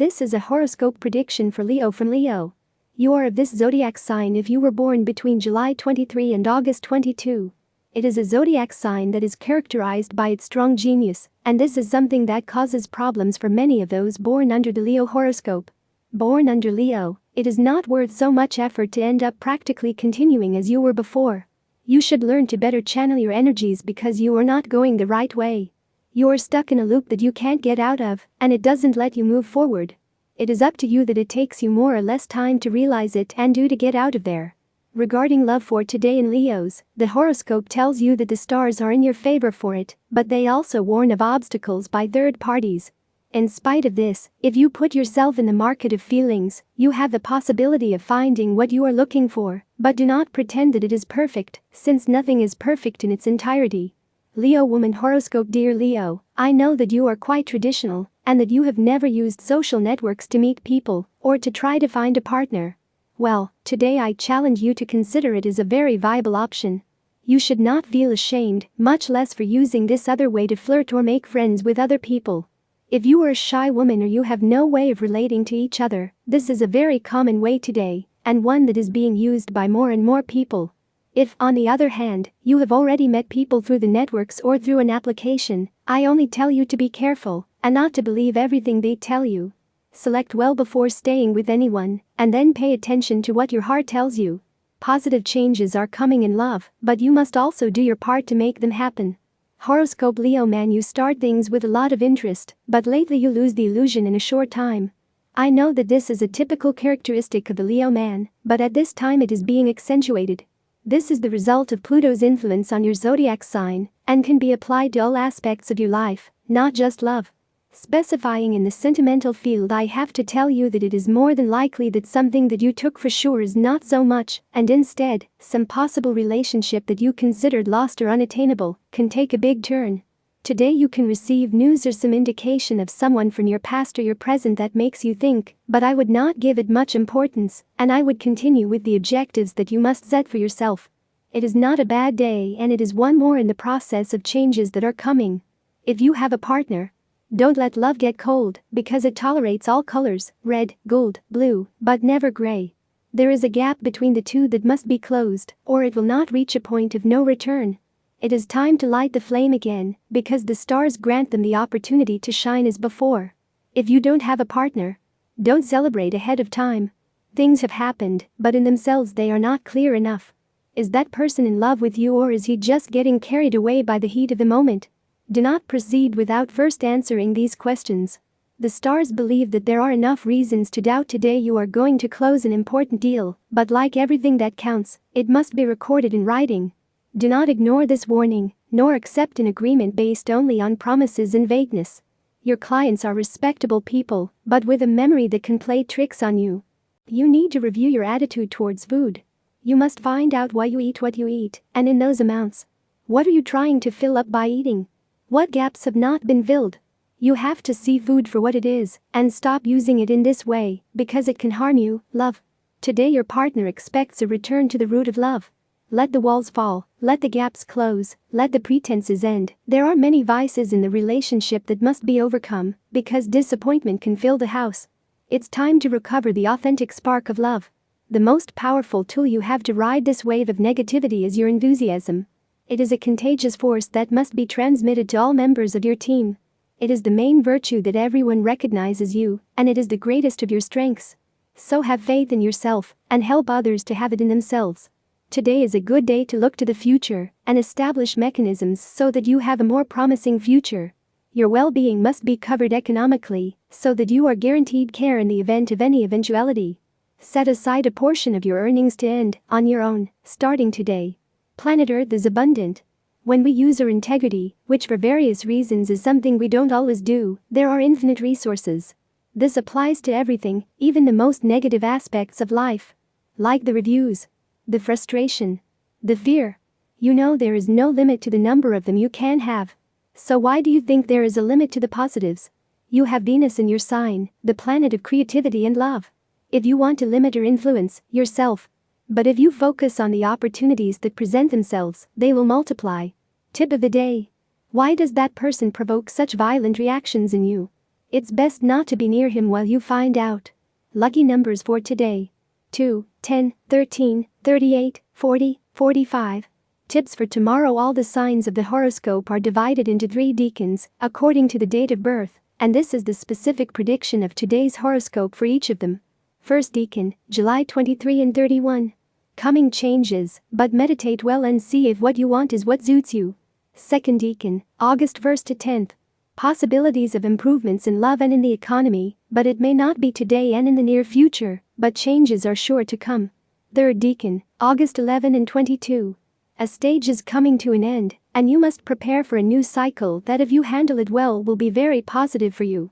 This is a horoscope prediction for Leo from Leo. You are of this zodiac sign if you were born between July 23 and August 22. It is a zodiac sign that is characterized by its strong genius, and this is something that causes problems for many of those born under the Leo horoscope. Born under Leo, it is not worth so much effort to end up practically continuing as you were before. You should learn to better channel your energies because you are not going the right way. You are stuck in a loop that you can't get out of, and it doesn't let you move forward. It is up to you that it takes you more or less time to realize it and to get out of there. Regarding love for today in Leos, the horoscope tells you that the stars are in your favor for it, but they also warn of obstacles by third parties. In spite of this, if you put yourself in the market of feelings, you have the possibility of finding what you are looking for, but do not pretend that it is perfect, since nothing is perfect in its entirety. Leo woman horoscope. Dear Leo, I know that you are quite traditional, and that you have never used social networks to meet people, or to try to find a partner. Well, today I challenge you to consider it as a very viable option. You should not feel ashamed, much less for using this other way to flirt or make friends with other people. If you are a shy woman or you have no way of relating to each other, this is a very common way today, and one that is being used by more and more people. If, on the other hand, you have already met people through the networks or through an application, I only tell you to be careful, and not to believe everything they tell you. Select well before staying with anyone, and then pay attention to what your heart tells you. Positive changes are coming in love, but you must also do your part to make them happen. Horoscope Leo man, you start things with a lot of interest, but lately you lose the illusion in a short time. I know that this is a typical characteristic of the Leo man, but at this time it is being accentuated. This is the result of Pluto's influence on your zodiac sign, and can be applied to all aspects of your life, not just love. Specifying in the sentimental field, I have to tell you that it is more than likely that something that you took for sure is not so much, and instead, some possible relationship that you considered lost or unattainable, can take a big turn. Today you can receive news or some indication of someone from your past or your present that makes you think, but I would not give it much importance, and I would continue with the objectives that you must set for yourself. It is not a bad day, and it is one more in the process of changes that are coming. If you have a partner, don't let love get cold, because it tolerates all colors, red, gold, blue, but never gray. There is a gap between the two that must be closed, or it will not reach a point of no return. It is time to light the flame again, because the stars grant them the opportunity to shine as before. If you don't have a partner, don't celebrate ahead of time. Things have happened, but in themselves they are not clear enough. Is that person in love with you, or is he just getting carried away by the heat of the moment? Do not proceed without first answering these questions. The stars believe that there are enough reasons to doubt today you are going to close an important deal, but like everything that counts, it must be recorded in writing. Do not ignore this warning, nor accept an agreement based only on promises and vagueness. Your clients are respectable people, but with a memory that can play tricks on you. You need to review your attitude towards food. You must find out why you eat what you eat, and in those amounts. What are you trying to fill up by eating? What gaps have not been filled? You have to see food for what it is, and stop using it in this way, because it can harm you. Love. Today your partner expects a return to the root of love. Let the walls fall, let the gaps close, let the pretenses end. There are many vices in the relationship that must be overcome, because disappointment can fill the house. It's time to recover the authentic spark of love. The most powerful tool you have to ride this wave of negativity is your enthusiasm. It is a contagious force that must be transmitted to all members of your team. It is the main virtue that everyone recognizes you, and it is the greatest of your strengths. So have faith in yourself, and help others to have it in themselves. Today is a good day to look to the future and establish mechanisms so that you have a more promising future. Your well-being must be covered economically so that you are guaranteed care in the event of any eventuality. Set aside a portion of your earnings to end on your own, starting today. Planet Earth is abundant. When we use our integrity, which for various reasons is something we don't always do, there are infinite resources. This applies to everything, even the most negative aspects of life. Like the reviews, the frustration, the fear. You know there is no limit to the number of them you can have. So why do you think there is a limit to the positives? You have Venus in your sign, the planet of creativity and love. If you want to limit or influence yourself, but if you focus on the opportunities that present themselves, they will multiply. Tip of the day. Why does that person provoke such violent reactions in you? It's best not to be near him while you find out. Lucky numbers for today: 2, 10, 13, 38, 40, 45. Tips for tomorrow. All the signs of the horoscope are divided into 3 decans according to the date of birth, and this is the specific prediction of today's horoscope for each of them. First decan, July 23 and 31. Coming changes, but meditate well and see if what you want is what suits you. Second decan, August 1st to 10th. Possibilities of improvements in love and in the economy, but it may not be today and in the near future, but changes are sure to come. Third decan, August 11 and 22. A stage is coming to an end, and you must prepare for a new cycle that, if you handle it well, will be very positive for you.